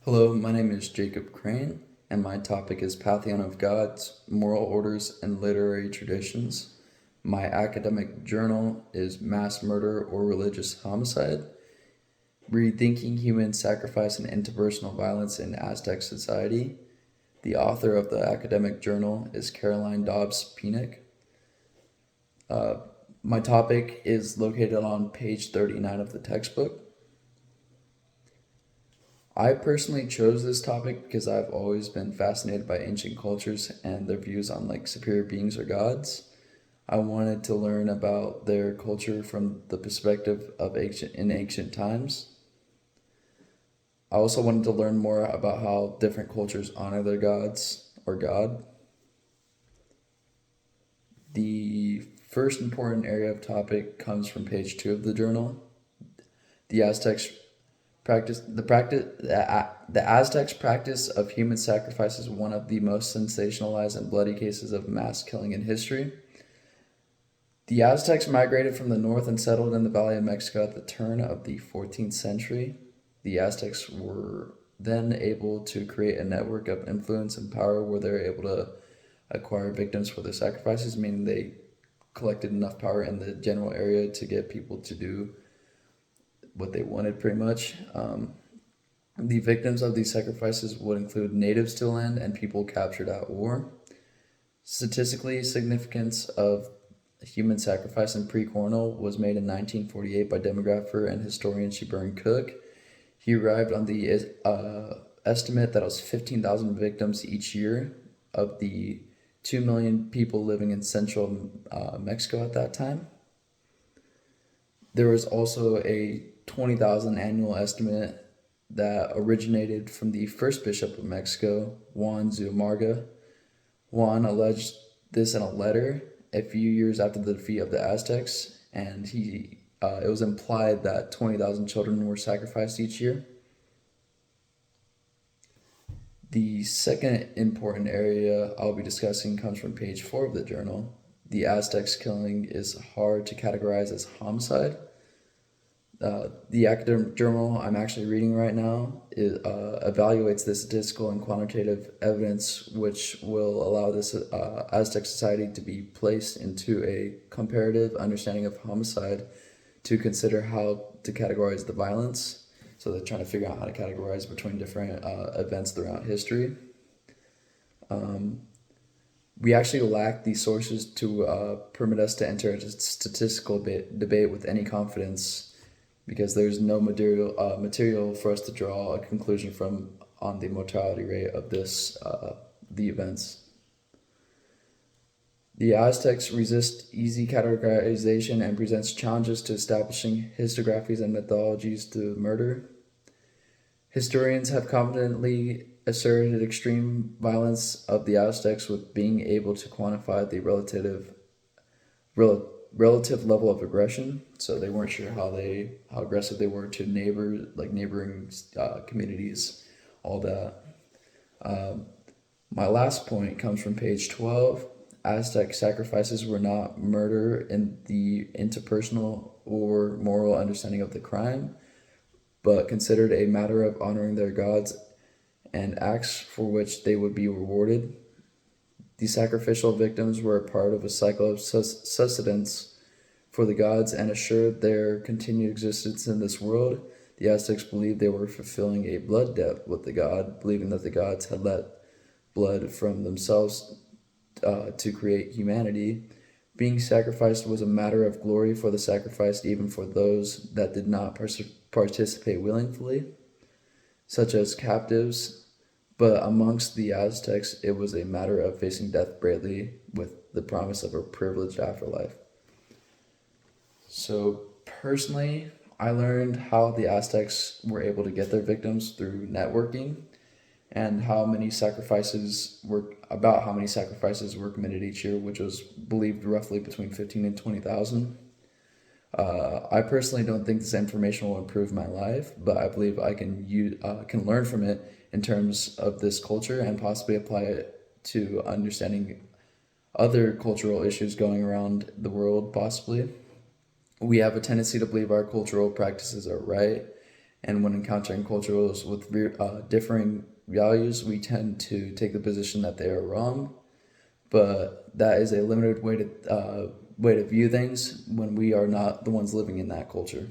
Hello, my name is Jacob Crane, and my topic is Pantheon of Gods, Moral Orders, and Literary Traditions. My academic journal is Mass Murder or Religious Homicide, Rethinking Human Sacrifice and Interpersonal Violence in Aztec Society. The author of the academic journal is Caroline Dobbs Penick. My topic is located on page 39 of the textbook. I personally chose this topic because I've always been fascinated by ancient cultures and their views on superior beings or gods. I wanted to learn about their culture from the perspective of ancient times. I also wanted to learn more about how different cultures honor their gods or God. The first important area of topic comes from page 2 of the journal. The Aztecs the Aztecs' practice of human sacrifice is one of the most sensationalized and bloody cases of mass killing in history. The Aztecs migrated from the north and settled in the Valley of Mexico at the turn of the 14th century. The Aztecs were then able to create a network of influence and power where they were able to acquire victims for their sacrifices, meaning they collected enough power in the general area to get people to do what they wanted, pretty much. The victims of these sacrifices would include natives to the land and people captured at war. Statistically, significance of human sacrifice in pre-colonial was made in 1948 by demographer and historian Sheburn Cook. He arrived on the estimate that it was 15,000 victims each year of the 2 million people living in central Mexico at that time. There was also a 20,000 annual estimate that originated from the first bishop of Mexico, Juan Zumarraga. Juan alleged this in a letter a few years after the defeat of the Aztecs, and it was implied that 20,000 children were sacrificed each year. The second important area I'll be discussing comes from page 4 of the journal. The Aztecs' killing is hard to categorize as homicide. The academic journal I'm actually reading right now evaluates the statistical and quantitative evidence which will allow this Aztec society to be placed into a comparative understanding of homicide to consider how to categorize the violence. So they're trying to figure out how to categorize between different events throughout history. We actually lack the sources to permit us to enter into statistical debate with any confidence, because there's no material for us to draw a conclusion from on the mortality rate of the events. The Aztecs resist easy categorization and presents challenges to establishing historiographies and methodologies to murder. Historians have confidently asserted extreme violence of the Aztecs with being able to quantify the relative level of aggression. So they weren't sure how aggressive they were to neighboring communities, all that. My last point comes from page 12. Aztec sacrifices were not murder in the interpersonal or moral understanding of the crime, but considered a matter of honoring their gods and acts for which they would be rewarded. The sacrificial victims were a part of a cycle of sustenance for the gods and assured their continued existence in this world. The Aztecs believed they were fulfilling a blood debt with the god, believing that the gods had let blood from themselves to create humanity. Being sacrificed was a matter of glory for the sacrificed, even for those that did not participate willingly, such as captives. But amongst the Aztecs, it was a matter of facing death bravely with the promise of a privileged afterlife. So personally, I learned how the Aztecs were able to get their victims through networking, and how many sacrifices were committed each year, which was believed roughly between 15 and 20,000. I personally don't think this information will improve my life, but I believe I can learn from it in terms of this culture and possibly apply it to understanding other cultural issues going around the world, possibly. We have a tendency to believe our cultural practices are right, And when encountering cultures with differing values, we tend to take the position that they are wrong. But that is a limited way to view things when we are not the ones living in that culture.